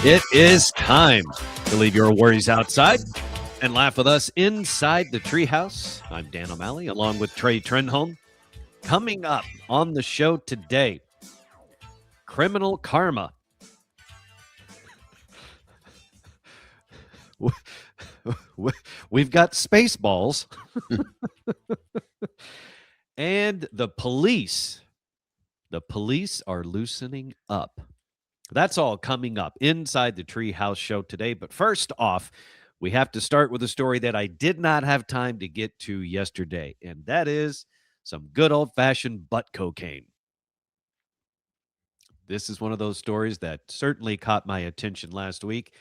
It is time to leave your worries outside and laugh with us inside the Treehouse. I'm Dan O'Malley, along with Trey Trenholm. Coming up on the show today, criminal karma. We've got Spaceballs. And the police. The police are loosening up. That's all coming up inside the Treehouse Show today. But first off, we have to start with a story that I did not have time to get to yesterday, and that is some good old-fashioned butt cocaine. This is one of those stories that certainly caught my attention last week,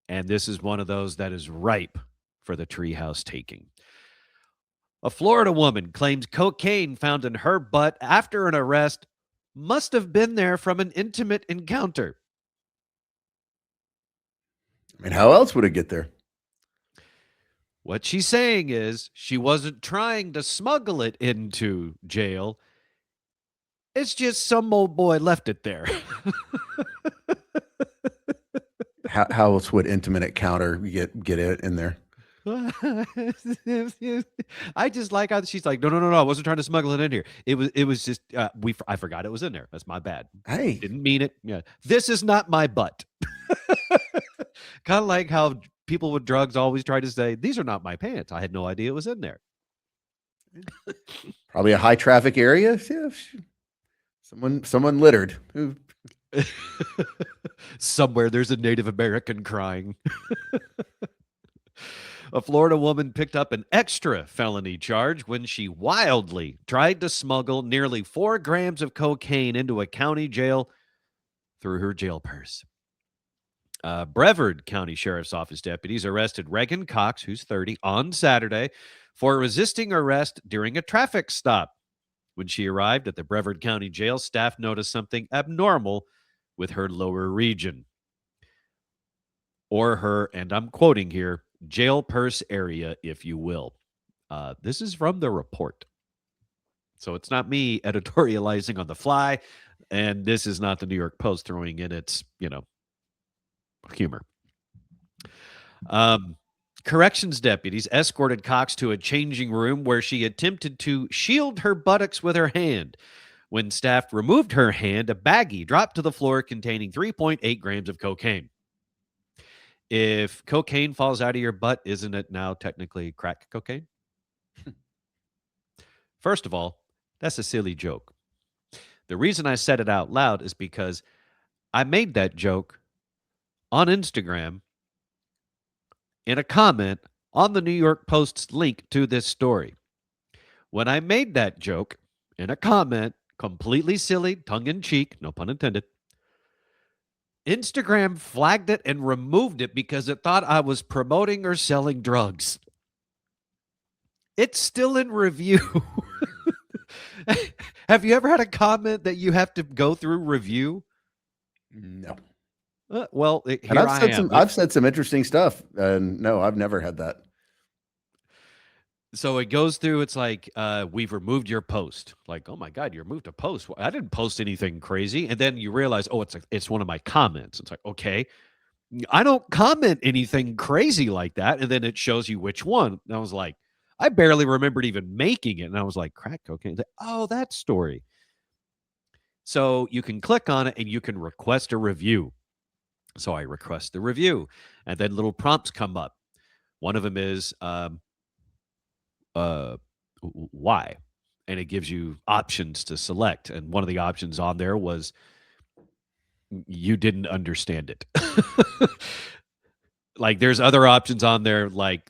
and this is one of those that is ripe for the Treehouse taking. A Florida woman claims cocaine found in her butt after an arrest must have been there from an intimate encounter. I mean, how else would it get there? What she's saying is she wasn't trying to smuggle it into jail. It's just some old boy left it there. How else would intimate encounter get it in there? I just like how she's like, no, I wasn't trying to smuggle it in here. It was just I forgot it was in there. That's my bad. Hey, didn't mean it. Yeah, this is not my butt. Kind of like how people with drugs always try to say, these are not my pants. I had no idea it was in there. Probably a high traffic area. Yeah, someone littered. Somewhere there's a Native American crying. A Florida woman picked up an extra felony charge when she wildly tried to smuggle nearly 4 grams of cocaine into a county jail through her jail purse. Brevard County Sheriff's Office deputies arrested Regan Cox, who's 30, on Saturday for resisting arrest during a traffic stop. When she arrived at the Brevard County Jail, staff noticed something abnormal with her lower region, or her, and I'm quoting here, jail purse area, if you will. This is from the report. So it's not me editorializing on the fly, and this is not the New York Post throwing in its, humor. Corrections deputies escorted Cox to a changing room where she attempted to shield her buttocks with her hand. When staff removed her hand, a baggie dropped to the floor containing 3.8 grams of cocaine. If cocaine falls out of your butt, isn't it now technically crack cocaine? First of all, that's a silly joke. The reason I said it out loud is because I made that joke on Instagram in a comment on the New York Post's link to this story. When I made that joke in a comment, completely silly, tongue-in-cheek, no pun intended, Instagram flagged it and removed it because it thought I was promoting or selling drugs. It's still in review. Have you ever had a comment that you have to go through review? No. Well, and I've said some interesting stuff, and no, I've never had that. So it goes through. It's like, we've removed your post. Like, oh my God, you removed a post. Well, I didn't post anything crazy. And then you realize, oh, it's one of my comments. It's like, okay, I don't comment anything crazy like that. And then it shows you which one. And I was like, I barely remembered even making it. And I was like, crack cocaine. Like, oh, that story. So you can click on it and you can request a review. So I request the review, and then little prompts come up. One of them is, why? And it gives you options to select. And one of the options on there was, you didn't understand it. Like, there's other options on there, like,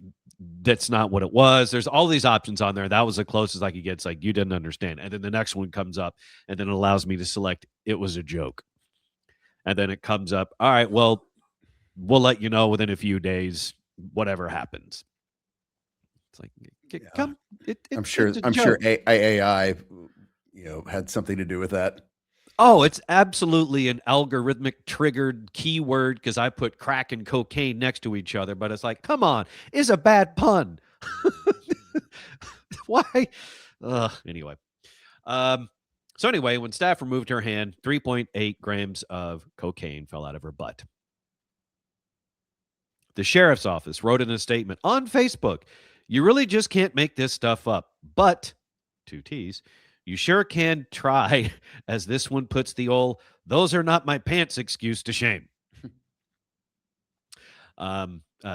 that's not what it was. There's all these options on there. That was the closest I could get. It's like, you didn't understand. And then the next one comes up, and then it allows me to select, it was a joke. And then it comes up, all right, well, we'll let you know within a few days, whatever happens. It's like, come. I'm sure AI, had something to do with that. Oh, it's absolutely an algorithmic triggered keyword because I put crack and cocaine next to each other. But it's like, come on, it's a bad pun. Why? Anyway. So anyway, when staff removed her hand, 3.8 grams of cocaine fell out of her butt. The sheriff's office wrote in a statement on Facebook, "You really just can't make this stuff up. But, two T's, you sure can try," as this one puts the old, "those are not my pants" excuse to shame.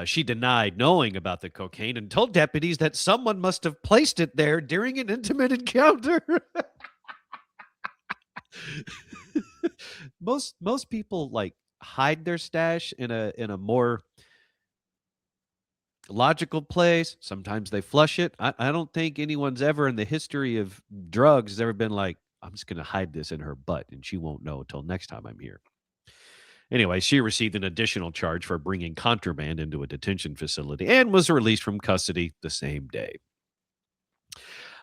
She denied knowing about the cocaine and told deputies that someone must have placed it there during an intimate encounter. Most people like hide their stash in a more logical place. Sometimes they flush it. I don't think anyone's ever in the history of drugs has ever been like, I'm just going to hide this in her butt and she won't know until next time I'm here. Anyway, she received an additional charge for bringing contraband into a detention facility and was released from custody the same day.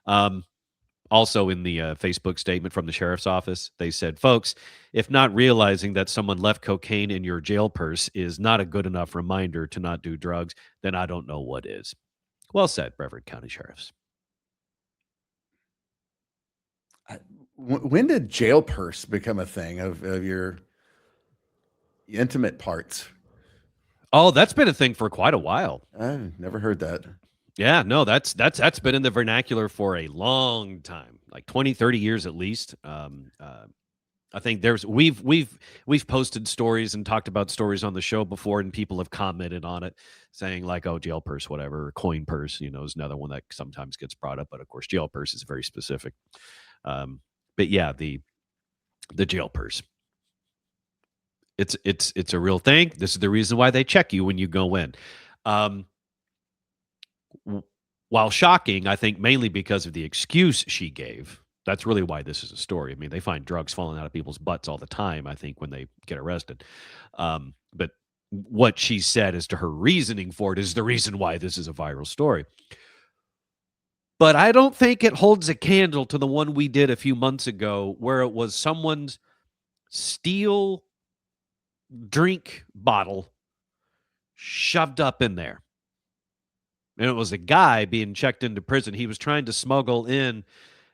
Also, in the Facebook statement from the sheriff's office, they said, "Folks, if not realizing that someone left cocaine in your jail purse is not a good enough reminder to not do drugs, then I don't know what is." Well said, Brevard County Sheriffs. When did jail purse become a thing of your intimate parts? Oh, that's been a thing for quite a while. I've never heard that. Yeah, no, that's been in the vernacular for a long time, like 20, 30 years at least. I think we've posted stories and talked about stories on the show before, and people have commented on it, saying like, "Oh, jail purse, whatever." Or coin purse, is another one that sometimes gets brought up. But of course, jail purse is very specific. But yeah, the jail purse. It's a real thing. This is the reason why they check you when you go in. While shocking, I think mainly because of the excuse she gave. That's really why this is a story. I mean, they find drugs falling out of people's butts all the time, I think, when they get arrested. But what she said as to her reasoning for it is the reason why this is a viral story. But I don't think it holds a candle to the one we did a few months ago where it was someone's steel drink bottle shoved up in there. And it was a guy being checked into prison. He was trying to smuggle in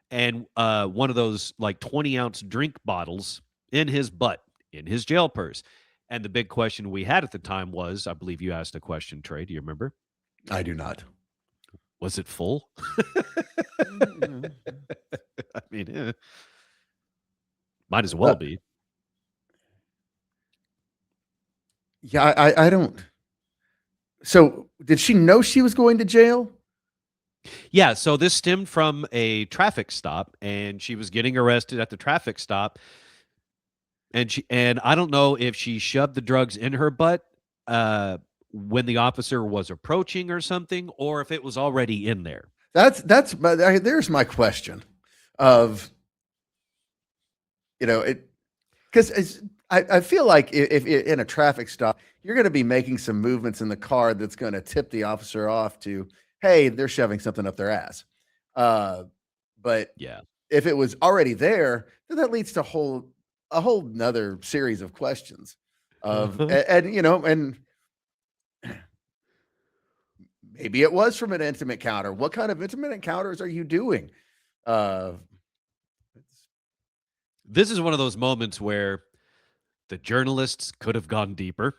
one of those like 20-ounce drink bottles in his butt, in his jail purse. And the big question we had at the time was, I believe you asked a question, Trey. Do you remember? I do not. Was it full? I mean, might as well be. Yeah, I don't. So did she know she was going to jail? Yeah, so this stemmed from a traffic stop, and she was getting arrested at the traffic stop. And I don't know if she shoved the drugs in her butt when the officer was approaching or something, or if it was already in there. There's my question of, because I feel like if in a traffic stop, you're going to be making some movements in the car that's going to tip the officer off to, hey, they're shoving something up their ass. But yeah, if it was already there, then that leads to a whole nother series of questions of, and maybe it was from an intimate encounter. What kind of intimate encounters are you doing? This is one of those moments where the journalists could have gone deeper,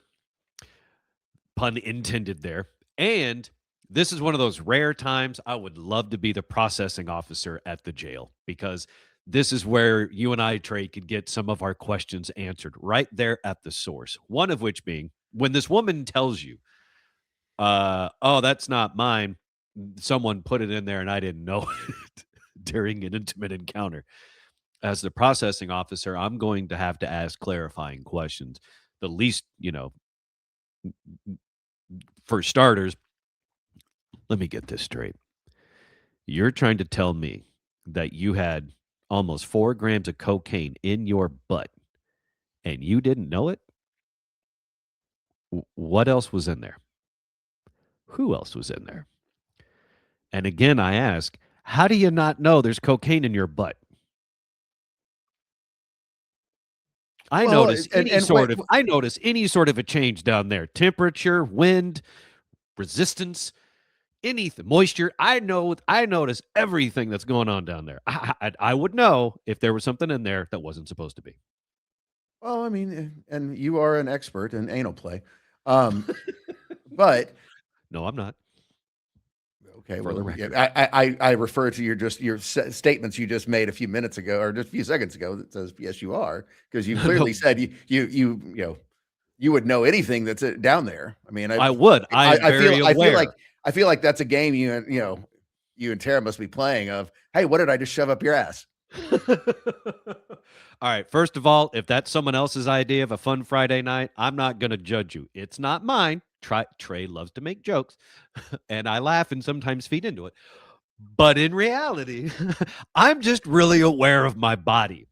pun intended there. And this is one of those rare times I would love to be the processing officer at the jail, because this is where you and I, Trey, could get some of our questions answered right there at the source. One of which being, when this woman tells you, "Oh, that's not mine. Someone put it in there and I didn't know it," during an intimate encounter. As the processing officer, I'm going to have to ask clarifying questions. The least, for starters, let me get this straight. You're trying to tell me that you had almost 4 grams of cocaine in your butt and you didn't know it? What else was in there? Who else was in there? And again, I ask, how do you not know there's cocaine in your butt? I notice any sort of a change down there. Temperature, wind, resistance, anything, moisture. I notice everything that's going on down there. I would know if there was something in there that wasn't supposed to be. Well, I mean, and you are an expert in anal play. But No, I'm not. okay, For the well, record. I refer to your statements you just made a few minutes ago or just a few seconds ago that says yes, you are, because you clearly No, said you would know anything that's down there. I mean, I would. I am I very aware. feel like that's a game you and Tara must be playing. Of hey, what did I just shove up your ass? All right. First of all, if that's someone else's idea of a fun Friday night, I'm not going to judge you. It's not mine. Trey loves to make jokes, and I laugh and sometimes feed into it. But in reality, I'm just really aware of my body.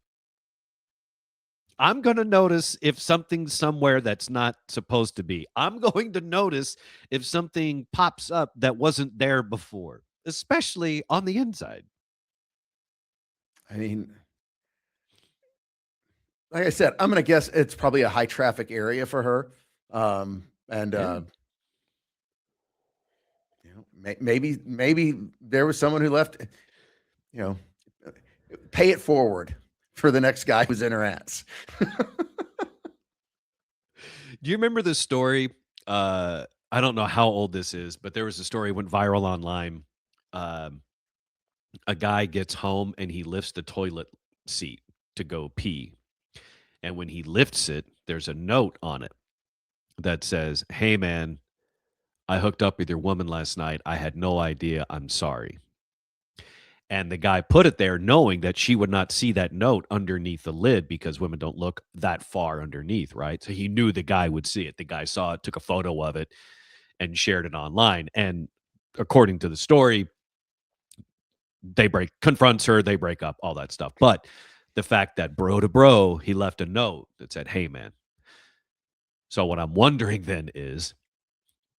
I'm going to notice if something's somewhere that's not supposed to be. I'm going to notice if something pops up that wasn't there before, especially on the inside. I mean, like I said, I'm going to guess it's probably a high traffic area for her. And Yeah. maybe there was someone who left, you know, pay it forward for the next guy who's in her ass. Do you remember this story? I don't know how old this is, but there was a story went viral online. Um, a guy gets home and he lifts the toilet seat to go pee. And when he lifts it, there's a note on it that says, "Hey, man, I hooked up with your woman last night. I had no idea. I'm sorry." And the guy put it there knowing that she would not see that note underneath the lid because women don't look that far underneath, right? So he knew the guy would see it. The guy saw it, took a photo of it, and shared it online. And according to the story, confronts her, they break up, all that stuff. But the fact that bro to bro, he left a note that said, "Hey, man." So what I'm wondering then is,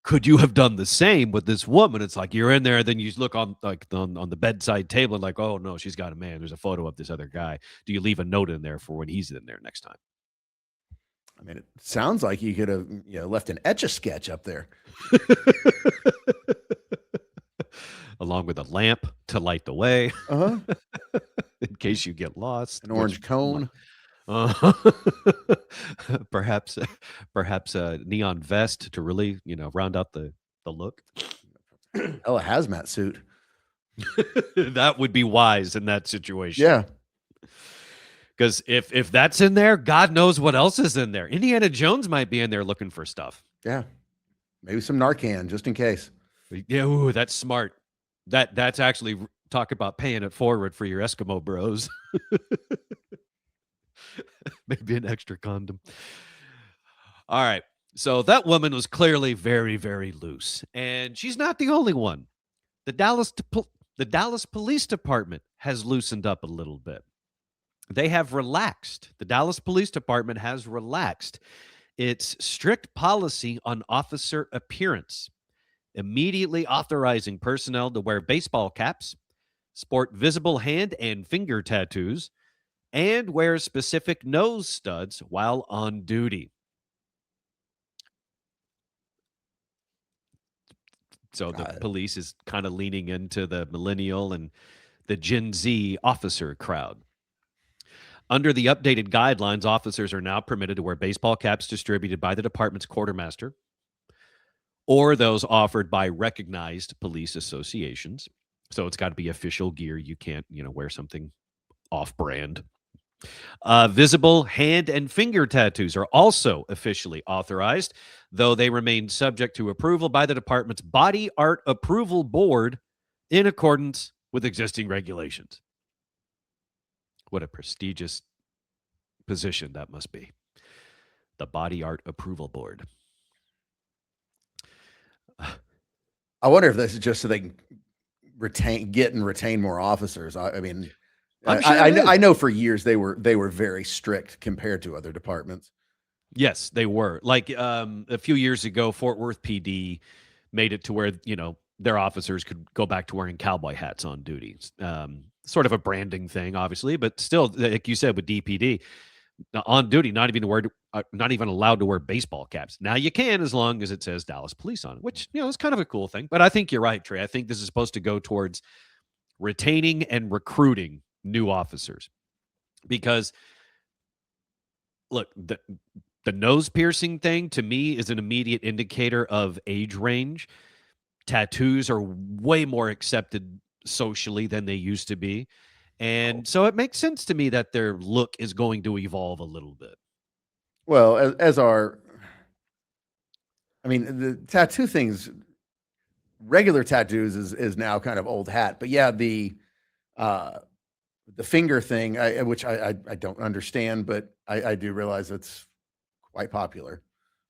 could you have done the same with this woman? It's like you're in there, then you look on the bedside table and like, oh no, she's got a man. There's a photo of this other guy. Do you leave a note in there for when he's in there next time? I mean, it sounds like you could have left an etch a sketch up there. Along with a lamp to light the way Uh huh. in case you get lost. An orange cone. Uh, perhaps perhaps a neon vest to really, round out the look. Oh, a hazmat suit. That would be wise in that situation. Yeah. Because if that's in there, God knows what else is in there. Indiana Jones might be in there looking for stuff. Yeah. Maybe some Narcan just in case. Yeah, ooh, that's smart. That's actually talk about paying it forward for your Eskimo bros. Maybe an extra condom. All right. So that woman was clearly very, very loose. And she's not the only one. The Dallas Police Department has loosened up a little bit. They have relaxed. The Dallas Police Department has relaxed its strict policy on officer appearance, immediately authorizing personnel to wear baseball caps, sport visible hand and finger tattoos, and wear specific nose studs while on duty. So the God. police is kind of leaning into the millennial and the Gen Z officer crowd. Under the updated guidelines, officers are now permitted to wear baseball caps distributed by the department's quartermaster or those offered by recognized police associations. So it's got to be official gear. You can't, wear something off-brand. Visible hand and finger tattoos are also officially authorized, though they remain subject to approval by the department's Body Art Approval Board in accordance with existing regulations. What a prestigious position that must be. The Body Art Approval Board. I wonder if this is just so they can retain more officers. I mean, I'm sure it is. I know for years they were very strict compared to other departments. Yes, they were. Like a few years ago, Fort Worth PD made it to where, their officers could go back to wearing cowboy hats on duty. Sort of a branding thing, obviously, but still, like you said, with DPD, on duty, not even allowed to wear baseball caps. Now you can, as long as it says Dallas Police on it, which, is kind of a cool thing. But I think you're right, Trey. I think this is supposed to go towards retaining and recruiting new officers. Because, look, The nose piercing thing to me is an immediate indicator of age range. Tattoos are way more accepted socially than they used to be. Oh, And so it makes sense to me that their look is going to evolve a little bit. well, as our, I mean, the tattoo things, regular tattoos is now kind of old hat, but yeah, uh, the finger thing, which I don't understand, but I do realize it's quite popular.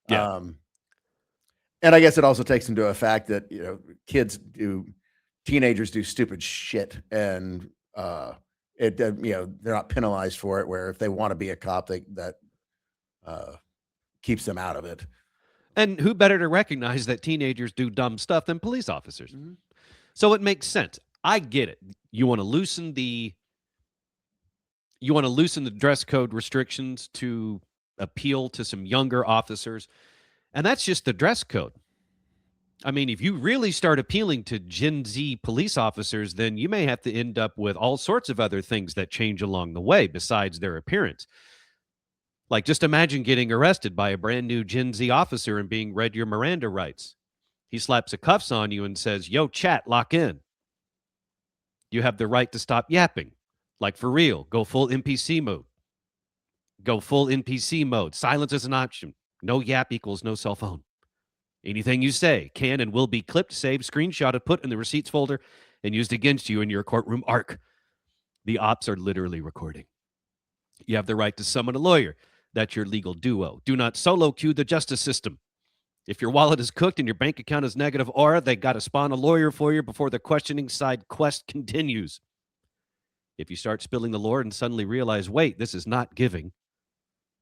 Yeah. Um, and I guess it also takes into a fact that teenagers do stupid shit, and they're not penalized for it. Where if they want to be a cop, that uh, keeps them out of it. And who better to recognize that teenagers do dumb stuff than police officers? Mm-hmm. So it makes sense. I get it. You want to loosen the dress code restrictions to appeal to some younger officers, and that's just the dress code. I mean, if you really start appealing to Gen Z police officers, then you may have to end up with all sorts of other things that change along the way besides their appearance. Like, just imagine getting arrested by a brand new Gen Z officer and being read your Miranda rights. He slaps a cuffs on you and says, "Yo, chat, lock in. You have the right to stop yapping." Like, for real, go full NPC mode. Go full NPC mode. Silence is an option. No yap equals no cell phone. Anything you say can and will be clipped, saved, screenshotted, put in the receipts folder, and used against you in your courtroom arc. The ops are literally recording. You have the right to summon a lawyer. That's your legal duo. Do not solo queue the justice system. If your wallet is cooked and your bank account is negative aura, they got to spawn a lawyer for you before the questioning side quest continues. If you start spilling the lore and suddenly realize, wait, this is not giving,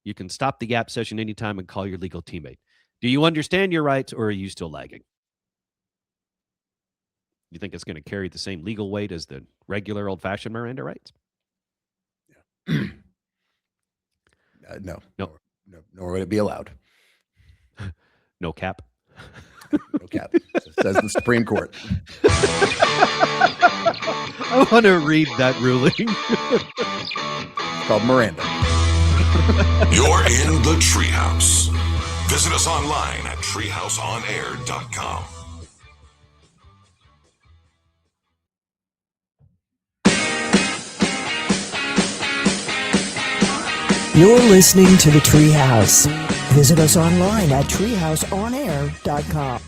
you can stop the yap session anytime and call your legal teammate. Do you understand your rights, or are you still lagging? You think it's going to carry the same legal weight as the regular old-fashioned Miranda rights? Yeah. No, No. nor would it be allowed. No cap. No cap, says the Supreme Court. I want to read that ruling. It's called Miranda. You're in the Treehouse. Visit us online at treehouseonair.com. You're listening to the Treehouse. Visit us online at treehouseonair.com.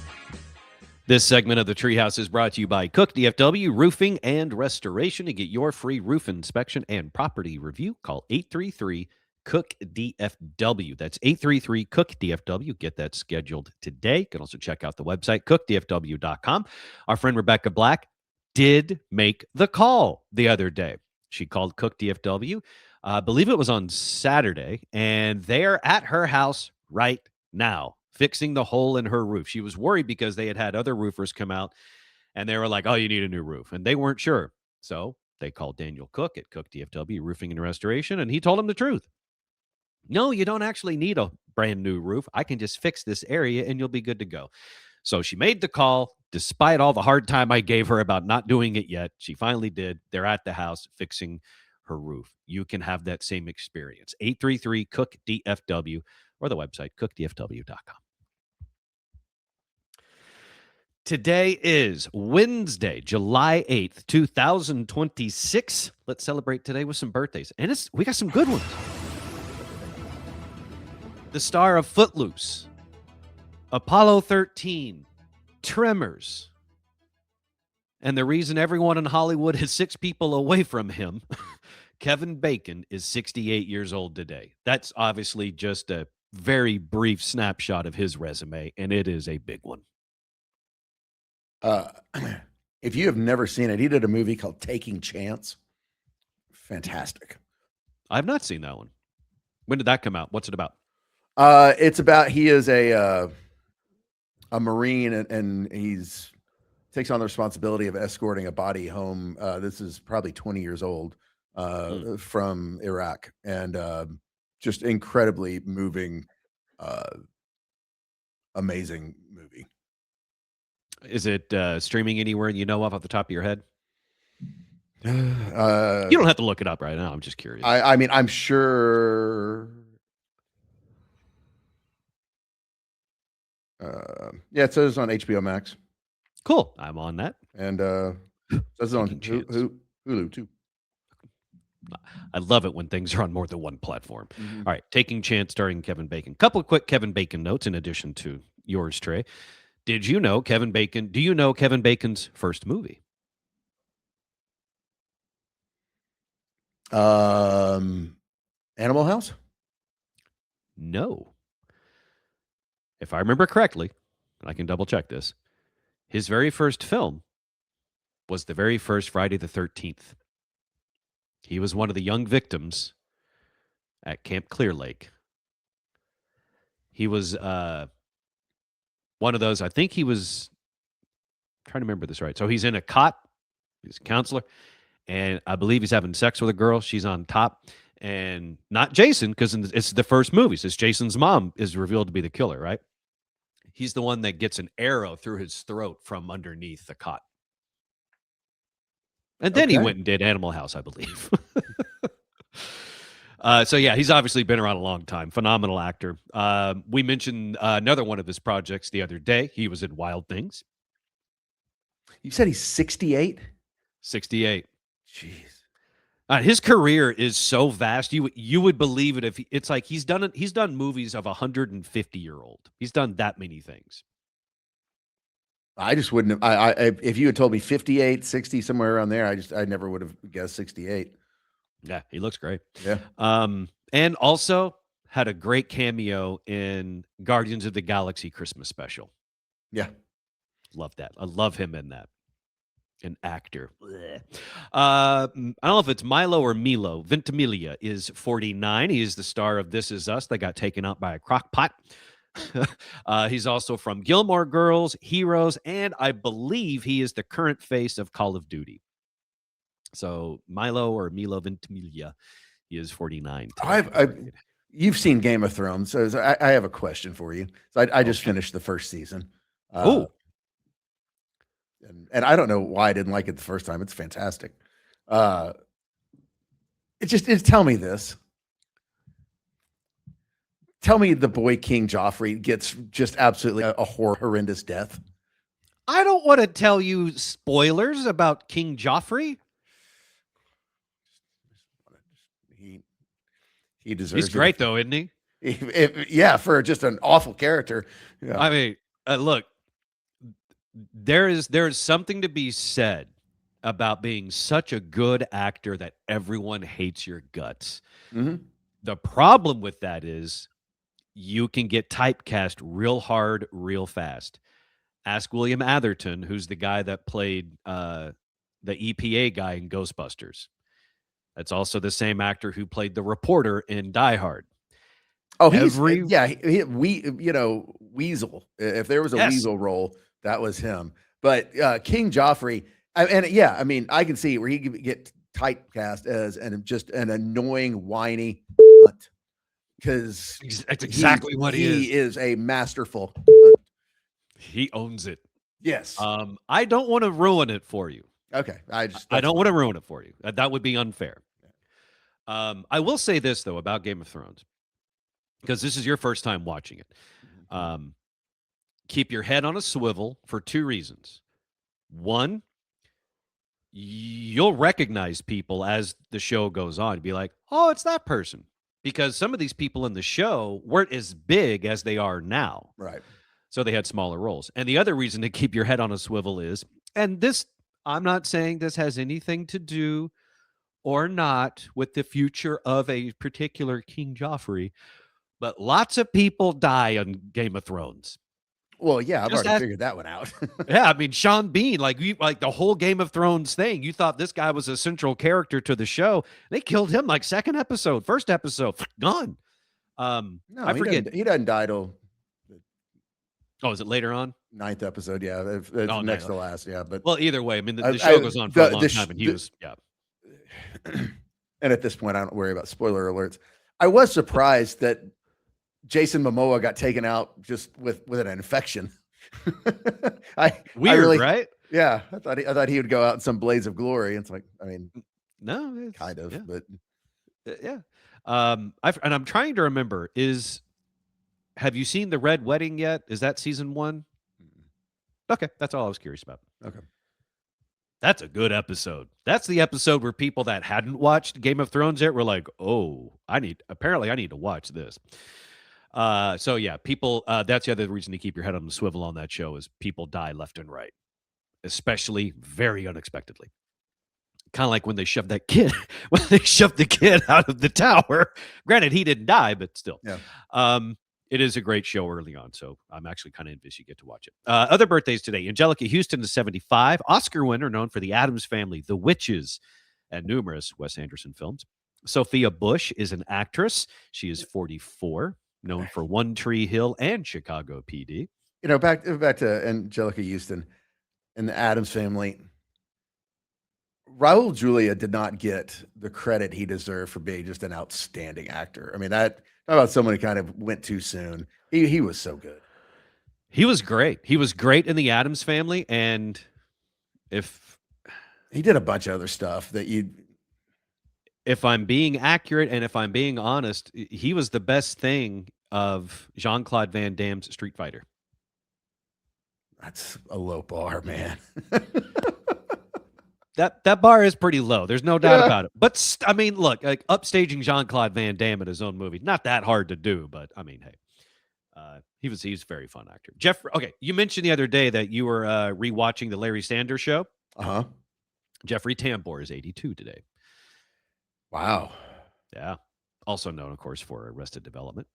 This segment of the Treehouse is brought to you by Cook DFW Roofing and Restoration. To get your free roof inspection and property review, call 833-COOK-DFW. That's 833-COOK-DFW. Get that scheduled today. You can also check out the website, cookdfw.com. Our friend Rebecca Black did make the call the other day. She called Cook DFW. I believe it was on Saturday, and they're at her house right now, fixing the hole in her roof. She was worried because they had other roofers come out, and they were like, "Oh, you need a new roof," and they weren't sure. So they called Daniel Cook at Cook DFW Roofing and Restoration, and he told them the truth. No, you don't actually need a brand new roof. I can just fix this area, and you'll be good to go. So she made the call. Despite all the hard time I gave her about not doing it yet, she finally did. They're at the house fixing her roof. You can have that same experience. 833-COOK-DFW or the website, cookdfw.com. Today is Wednesday, July 8th, 2026. Let's celebrate today with some birthdays. And we got some good ones. The star of Footloose, Apollo 13, Tremors, and the reason everyone in Hollywood is 6 people away from him, Kevin Bacon, is 68 years old today. That's obviously just a very brief snapshot of his resume, and it is a big one. If you have never seen it, he did a movie called Taking Chance. Fantastic. I've not seen that one. When did that come out? What's it about? It's about, he is a Marine, and he's takes on the responsibility of escorting a body home. This is probably 20 years old, from Iraq, and just incredibly moving, amazing movie. Is it streaming anywhere you know off the top of your head? You don't have to look it up right now. I'm just curious. I mean, I'm sure Yeah, it says on HBO Max, Cool. I'm on that. and it says on Taking chance. Hulu too. I love it when things are on more than one platform. Mhm. All right, Taking Chance starring Kevin Bacon. Couple of quick Kevin Bacon notes in addition to yours, Trey. Did you know Kevin Bacon? Do you know Kevin Bacon's first movie? Animal House. No. If I remember correctly, I can double check this. His very first film was the very first Friday the 13th. He was one of the young victims at Camp Clear Lake. He was one of those, I think he was trying to remember this right. So he's in a cot, he's a counselor, and I believe he's having sex with a girl. She's on top, and not Jason, because it's the first movie. So Jason's mom is revealed to be the killer, right? He's the one that gets an arrow through his throat from underneath the cot. And then he Okay. went and did Animal House, I believe. So yeah, he's obviously been around a long time. Phenomenal actor. We mentioned another one of his projects the other day. He was in Wild Things. You said he's 68. 68. Jeez. His career is so vast. You would believe it if it's like he's done movies of a 150-year-old. He's done that many things. I just wouldn't have. If you had told me 58, 60, somewhere around there, I never would have guessed 68. Yeah, he looks great. Yeah. And also had a great cameo in Guardians of the Galaxy Christmas special. Yeah. Love that. I love him in that. An actor. Blech. I don't know if it's Milo or Milo. Ventimiglia is 49. He is the star of This Is Us that got taken out by a crock pot. He's also from Gilmore Girls, Heroes, and I believe he is the current face of Call of Duty. So Milo or Milo Ventimiglia, he is 49. You've seen Game of Thrones, so I have a question for you. So I just finished the first season. And I don't know why I didn't like it the first time. It's fantastic. Tell me this. Tell me the boy King Joffrey gets just absolutely a horrendous death. I don't want to tell you spoilers about King Joffrey. He deserves. He's great though, isn't he? Yeah, for just an awful character. Yeah. I mean, look, there is something to be said about being such a good actor that everyone hates your guts. Mm-hmm. The problem with that is you can get typecast real hard, real fast. Ask William Atherton, who's the guy that played the EPA guy in Ghostbusters. That's also the same actor who played the reporter in Die Hard. Oh, Weasel. If there was a Weasel role, that was him. But King Joffrey, I can see where he could get typecast as just an annoying, whiny hunt. Because that's exactly what he is. He is a masterful hunt. He owns it. Yes. I don't want to ruin it for you. Okay. I don't want to ruin it for you. That would be unfair. I will say this though about Game of Thrones, because this is your first time watching it. Keep your head on a swivel for two reasons. One, you'll recognize people as the show goes on. Be like, oh, it's that person. Because some of these people in the show weren't as big as they are now. Right. So they had smaller roles. And the other reason to keep your head on a swivel is, and this, I'm not saying this has anything to do or not with the future of a particular King Joffrey, but lots of people die on Game of Thrones. Well, yeah, I've already figured that one out. Yeah, I mean, Sean Bean, like the whole Game of Thrones thing, you thought this guy was a central character to the show. They killed him like second episode, first episode, gone. No, I forget. He doesn't die till. Oh, is it later on? 9th episode, yeah. It's next to last, yeah. But well, either way, I mean, the show goes on for a long time, and he was, yeah. And at this point, I don't worry about spoiler alerts. I was surprised that Jason Momoa got taken out just with an infection. Weird, right? Yeah, I thought he would go out in some blaze of glory. It's like, I mean, no, kind of, yeah. but yeah. And I'm trying to remember have you seen The Red Wedding yet? Is that season 1? Okay, that's all I was curious about. Okay. That's a good episode. That's the episode where people that hadn't watched Game of Thrones yet were like, "Oh, I need to watch this." So yeah, people. That's the other reason to keep your head on the swivel on that show is people die left and right, especially very unexpectedly. Kind of like when they shoved that kid, when they shoved the kid out of the tower. Granted, he didn't die, but still. Yeah. It is a great show early on, so I'm actually kind of envious you get to watch it. Other birthdays today. Angelica Houston is 75. Oscar winner known for The Addams Family, The Witches, and numerous Wes Anderson films. Sophia Bush is an actress. She is 44, known for One Tree Hill and Chicago PD. You know, back to Angelica Houston and The Addams Family. Raul Julia did not get the credit he deserved for being just an outstanding actor. I mean, that talk about someone who kind of went too soon. He was so good. He was great. He was great in The Addams Family, and if he did a bunch of other stuff that if I'm being accurate and if I'm being honest, he was the best thing of Jean-Claude Van Damme's Street Fighter. That's a low bar, man. That bar is pretty low. There's no doubt about it. But I mean, look, like upstaging Jean-Claude Van Damme in his own movie, not that hard to do. But I mean, hey, he was a very fun actor. Jeffrey, okay, you mentioned the other day that you were rewatching the Larry Sanders Show. Uh-huh. Jeffrey Tambor is 82 today. Wow. Yeah. Also known, of course, for Arrested Development.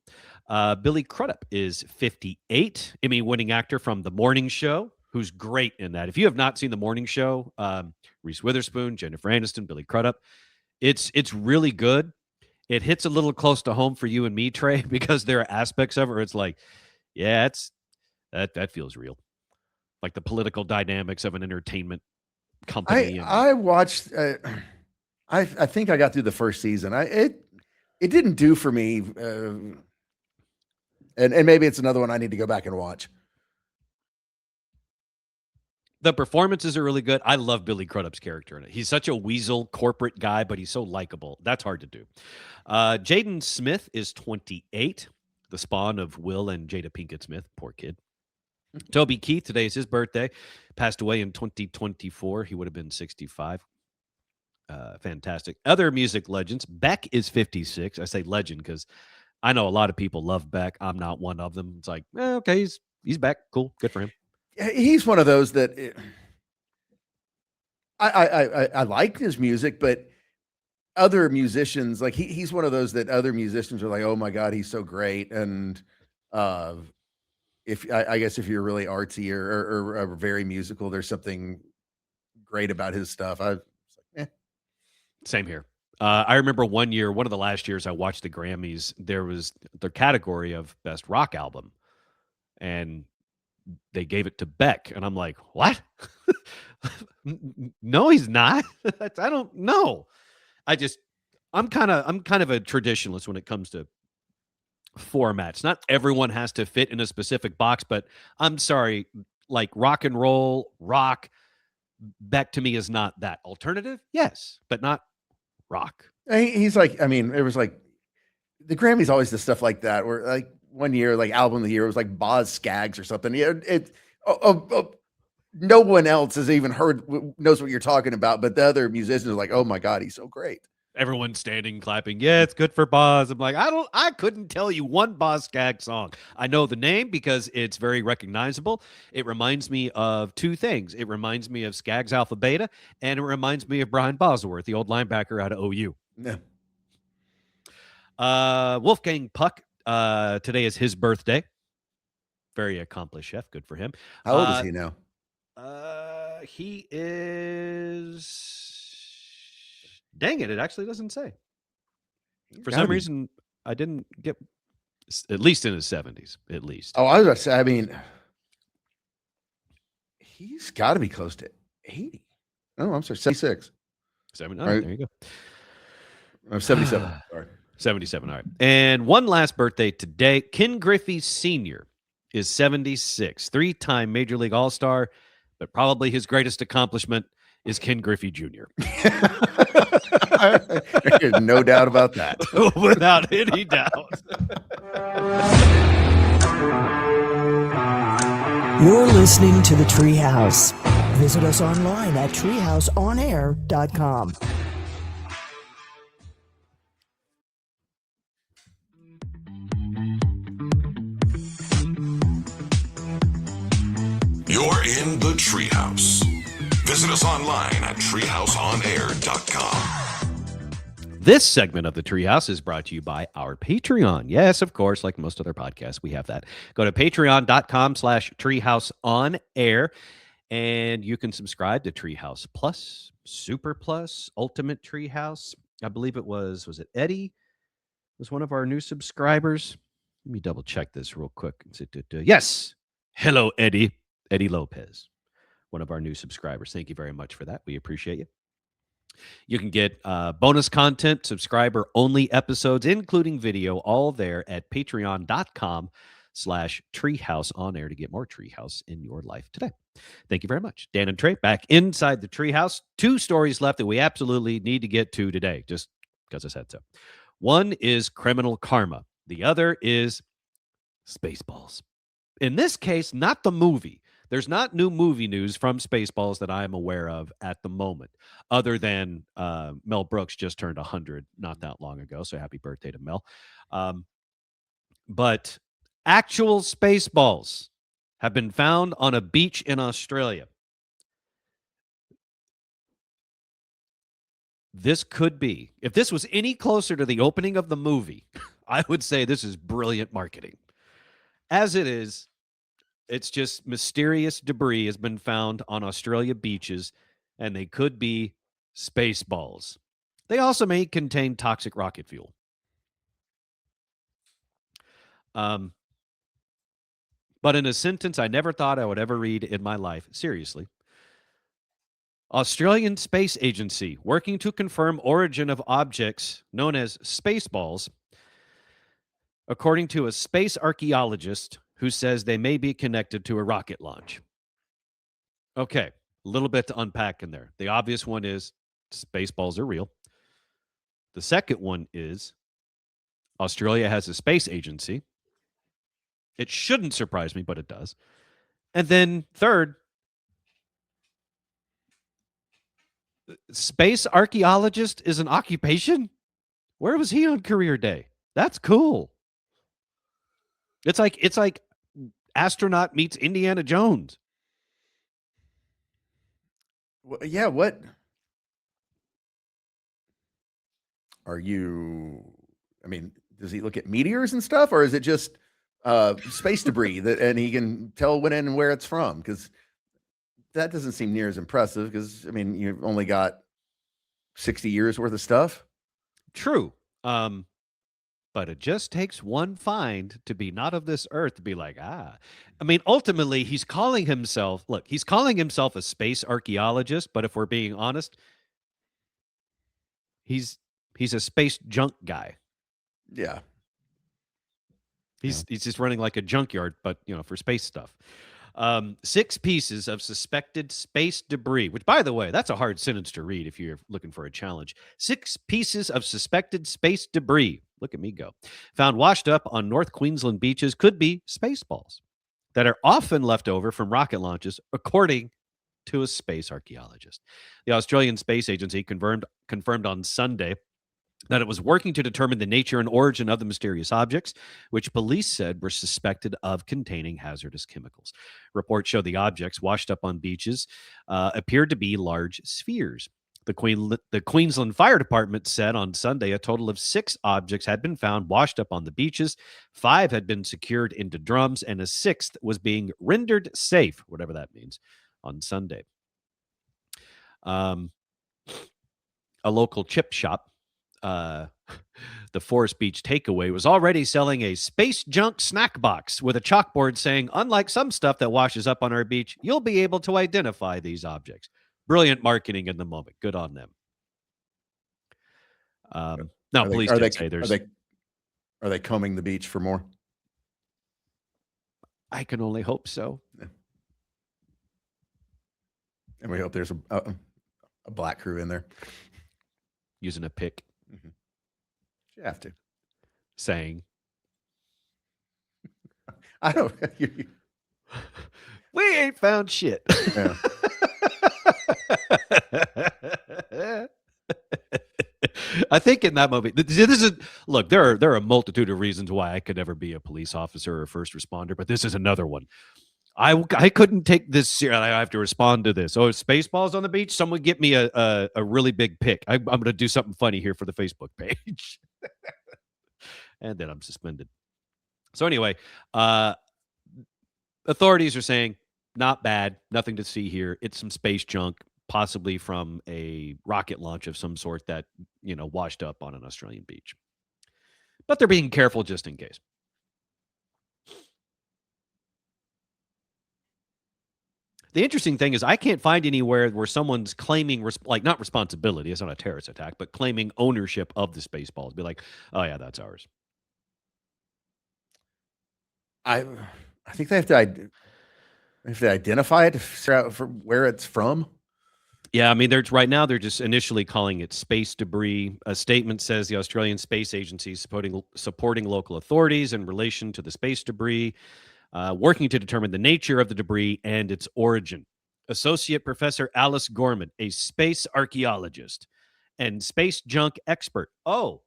Billy Crudup is 58, Emmy-winning actor from The Morning Show, who's great in that. If you have not seen The Morning Show, Reese Witherspoon, Jennifer Aniston, Billy Crudup, it's really good. It hits a little close to home for you and me, Trey, because there are aspects of it where it's like, yeah, that feels real. Like the political dynamics of an entertainment company. I watched. I think I got through the first season. It didn't do for me, and maybe it's another one I need to go back and watch. The performances are really good. I love Billy Crudup's character in it. He's such a weasel corporate guy, but he's so likable. That's hard to do. Jaden Smith is 28, the spawn of Will and Jada Pinkett Smith. Poor kid. Toby Keith, today is his birthday. Passed away in 2024. He would have been 65. Fantastic. Other music legends. Beck is 56. I say legend because I know a lot of people love Beck. I'm not one of them. It's like, okay, he's back. Cool. Good for him. He's one of those that I like his music, but other musicians, like he's one of those that other musicians are like, oh my God, he's so great. And I guess if you're really artsy or very musical, there's something great about his stuff. Same here. I remember one year, one of the last years I watched the Grammys, there was the category of best rock album. And they gave it to Beck. And I'm like, what? No, he's not. I don't know. I'm kind of a traditionalist when it comes to formats. Not everyone has to fit in a specific box, but I'm sorry, like rock and roll, rock, Beck to me is not that. Alternative, yes, but not rock. He's like, I mean, it was like the Grammys always does stuff like that, where like one year, like album of the year was like Boz Scaggs or something. Yeah, no one else has even knows what you're talking about, but the other musicians are like, oh my God, he's so great. Everyone's standing, clapping. Yeah, it's good for Boz. I'm like, I couldn't tell you one Boz Scaggs song. I know the name because it's very recognizable. It reminds me of two things. It reminds me of Skaggs Alpha Beta, and it reminds me of Brian Bosworth, the old linebacker out of OU. Yeah. Wolfgang Puck, today is his birthday. Very accomplished chef. Good for him. How old is he now? He is... Dang it, it actually doesn't say. For some reason, I didn't get, at least in his 70s, at least. Oh, I was about to say, I mean, he's got to be close to 80. Oh, I'm sorry, 76. 79, right. There you go. I'm 77, sorry. 77, all right. And one last birthday today. Ken Griffey Sr. is 76, three-time Major League All-Star, but probably his greatest accomplishment is Ken Griffey Jr. There's no doubt about that. Without any doubt. You're listening to the Treehouse. Visit us online at treehouseonair.com. You're in the Treehouse. Visit us online at treehouseonair.com. This segment of the Treehouse is brought to you by our Patreon. Yes, of course, like most other podcasts, we have that. Go to patreon.com/treehouseonair, and you can subscribe to Treehouse Plus, Super Plus, Ultimate Treehouse. I believe it was it Eddie? Was one of our new subscribers. Let me double check this real quick. Yes. Hello, Eddie. Eddie Lopez, one of our new subscribers. Thank you very much for that. We appreciate you. You can get bonus content, subscriber-only episodes, including video, all there at patreon.com/treehouseonair to get more Treehouse in your life today. Thank you very much. Dan and Trey back inside the Treehouse. 2 stories left that we absolutely need to get to today, just because I said so. One is criminal karma. The other is Spaceballs. In this case, not the movie. There's not new movie news from Spaceballs that I am aware of at the moment, other than Mel Brooks just turned 100 not that long ago. So happy birthday to Mel. But actual Spaceballs have been found on a beach in Australia. This could be, if this was any closer to the opening of the movie, I would say this is brilliant marketing. As it is, it's just mysterious debris has been found on Australia beaches, and they could be Spaceballs. They also may contain toxic rocket fuel. But in a sentence I never thought I would ever read in my life, seriously. Australian Space Agency working to confirm origin of objects known as Spaceballs, according to a space archaeologist who says they may be connected to a rocket launch. Okay, a little bit to unpack in there. The obvious one is Spaceballs are real. The second one is Australia has a space agency. It shouldn't surprise me, but it does. And then third, space archaeologist is an occupation? Where was he on career day? That's cool. It's like astronaut meets Indiana Jones. Well, yeah, what are you? I mean, does he look at meteors and stuff, or is it just space debris and he can tell when and where it's from? Because that doesn't seem near as impressive. Because I mean, you've only got 60 years worth of stuff. True. But it just takes one find to be not of this earth to be like, I mean, ultimately, he's calling himself a space archaeologist, but if we're being honest, he's a space junk guy. Yeah. He's just running like a junkyard, but for space stuff. 6 pieces of suspected space debris, which, by the way, that's a hard sentence to read if you're looking for a challenge. 6 pieces of suspected space debris, look at me go, found washed up on North Queensland beaches could be Spaceballs that are often left over from rocket launches, according to a space archaeologist. The Australian Space Agency confirmed on Sunday that it was working to determine the nature and origin of the mysterious objects, which police said were suspected of containing hazardous chemicals. Reports show the objects washed up on beaches appeared to be large spheres. The Queensland Fire Department said on Sunday a total of 6 objects had been found washed up on the beaches. 5 had been secured into drums, and a 6th was being rendered safe, whatever that means, on Sunday. A local chip shop, the Forest Beach Takeaway, was already selling a space junk snack box with a chalkboard saying, unlike some stuff that washes up on our beach, you'll be able to identify these objects. Brilliant marketing in the moment. Good on them. Now, police did say there's... Are they combing the beach for more? I can only hope so. Yeah. And we hope there's a black crew in there. Using a pick. Mm-hmm. You have to. Saying. I don't. We ain't found shit. Yeah. I think in that moment, this is look. There are a multitude of reasons why I could never be a police officer or a first responder, but this is another one. I couldn't take this serious. I have to respond to this. Oh, Spaceballs on the beach. Someone get me a really big pic. I'm going to do something funny here for the Facebook page, and then I'm suspended. So anyway, authorities are saying not bad, nothing to see here. It's some space junk, possibly from a rocket launch of some sort that washed up on an Australian beach. But they're being careful just in case. The interesting thing is I can't find anywhere where someone's claiming, not responsibility, it's not a terrorist attack, but claiming ownership of the Spaceballs. Be like, oh, yeah, that's ours. I think they have to identify it, figure out from where it's from. Yeah, I mean, right now they're just initially calling it space debris. A statement says the Australian Space Agency is supporting local authorities in relation to the space debris, working to determine the nature of the debris and its origin. Associate Professor Alice Gorman, a space archaeologist and space junk expert. Oh,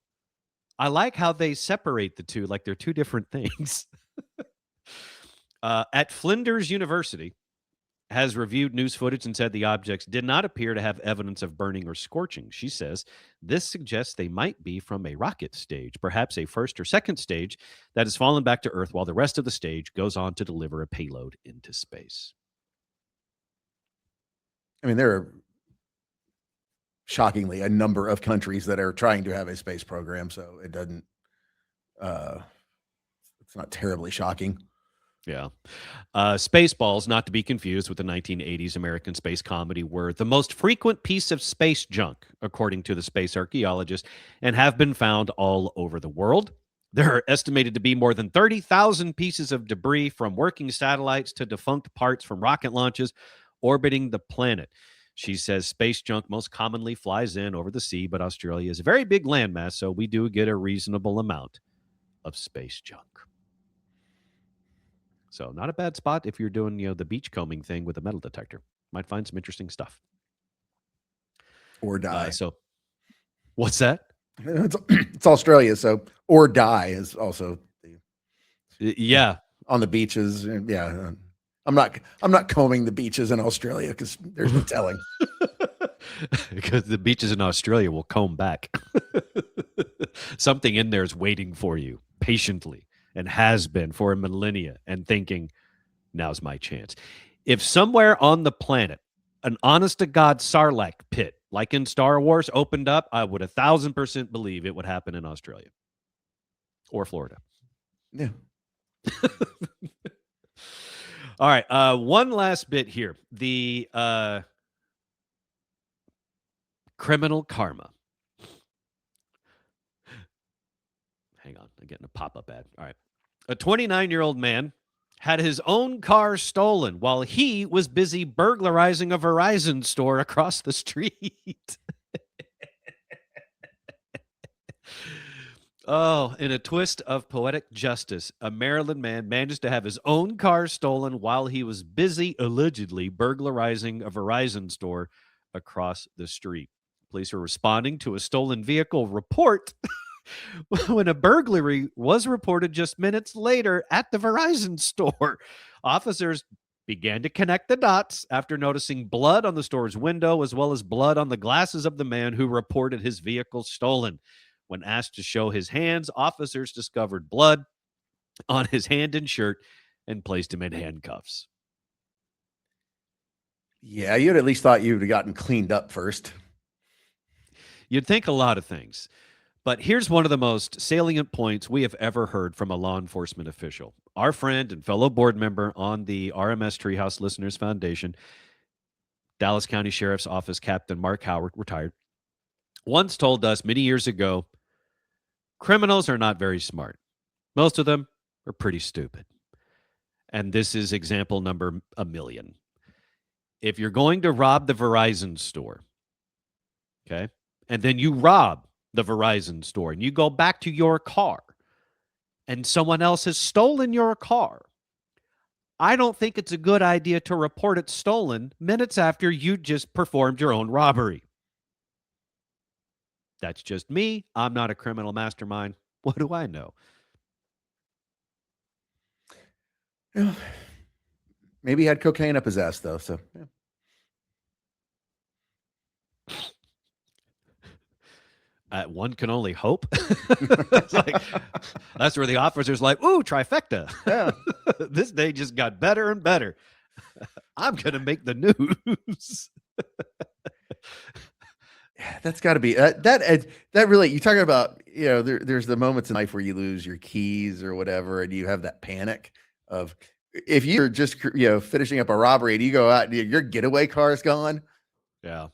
I like how they separate the two, like they're two different things. At Flinders University, has reviewed news footage and said the objects did not appear to have evidence of burning or scorching. She says this suggests they might be from a rocket stage, perhaps a first or second stage that has fallen back to Earth while the rest of the stage goes on to deliver a payload into space. I mean, there are shockingly a number of countries that are trying to have a space program, so it doesn't, it's not terribly shocking. Yeah. Spaceballs, not to be confused with the 1980s American space comedy, were the most frequent piece of space junk, according to the space archaeologist, and have been found all over the world. There are estimated to be more than 30,000 pieces of debris from working satellites to defunct parts from rocket launches orbiting the planet. She says space junk most commonly flies in over the sea, but Australia is a very big landmass, so we do get a reasonable amount of space junk. So not a bad spot if you're doing, the beachcombing thing with a metal detector. Might find some interesting stuff. Or die. So what's that? It's Australia, so or die is also Yeah. on the beaches. Yeah. I'm not combing the beaches in Australia because there's no telling. Because the beaches in Australia will comb back. Something in there is waiting for you patiently. And has been for a millennia, and thinking, now's my chance. If somewhere on the planet, an honest-to-God Sarlacc pit, like in Star Wars, opened up, I would 1,000% believe it would happen in Australia. Or Florida. Yeah. All right, one last bit here. The criminal karma. Hang on, I'm getting a pop-up ad. All right. A 29-year-old man had his own car stolen while he was busy burglarizing a Verizon store across the street. Oh, in a twist of poetic justice, a Maryland man managed to have his own car stolen while he was busy, allegedly, burglarizing a Verizon store across the street. Police were responding to a stolen vehicle report when a burglary was reported just minutes later at the Verizon store. Officers began to connect the dots after noticing blood on the store's window, as well as blood on the glasses of the man who reported his vehicle stolen. When asked to show his hands, officers discovered blood on his hand and shirt and placed him in handcuffs. Yeah, you'd at least thought you'd have gotten cleaned up first. You'd think a lot of things. But here's one of the most salient points we have ever heard from a law enforcement official. Our friend and fellow board member on the RMS Treehouse Listeners Foundation, Dallas County Sheriff's Office Captain Mark Howard, retired, once told us many years ago, criminals are not very smart. Most of them are pretty stupid. And this is example number 1,000,000. If you're going to rob the Verizon store, okay, and then you rob the Verizon store and you go back to your car and someone else has stolen your car, I don't think it's a good idea to report it stolen minutes after you just performed your own robbery. That's just me. I'm not a criminal mastermind. What do I know? Yeah. Maybe he had cocaine up his ass, though. So, One can only hope. It's like, that's where the officer's like, ooh, trifecta. yeah. This day just got better and better. I'm going to make the news. That's got to be that really, you talking about, there's the moments in life where you lose your keys or whatever, and you have that panic of, if you're just, finishing up a robbery and you go out and your getaway car is gone. Yeah.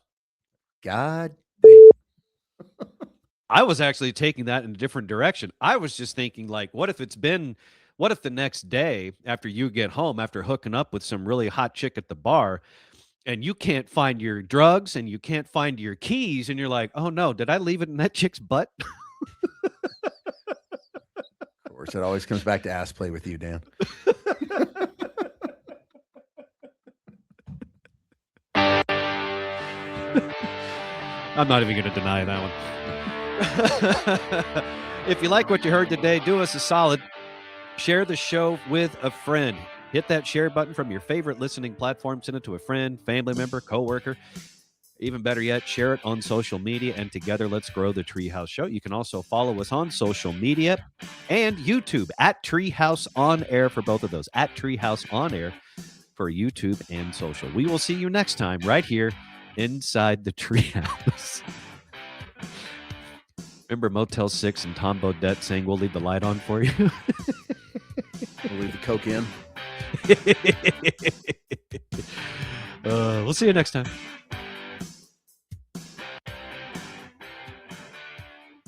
God. I was actually taking that in a different direction. I was just thinking, like, what if the next day after you get home, after hooking up with some really hot chick at the bar, and you can't find your drugs and you can't find your keys, and you're like, oh no, did I leave it in that chick's butt? Of course, it always comes back to ass play with you, Dan. I'm not even going to deny that one. If you like what you heard today, do us a solid. Share the show with a friend. Hit that share button from your favorite listening platform. Send it to a friend, family member, coworker. Even better yet, share it on social media, and together let's grow the Treehouse Show. You can also follow us on social media and YouTube at Treehouse On Air for both of those. At Treehouse On Air for YouTube and social. We will see you next time right here inside the Treehouse. Remember Motel 6 and Tom Bodette saying, we'll leave the light on for you? We'll leave the coke in. We'll see you next time.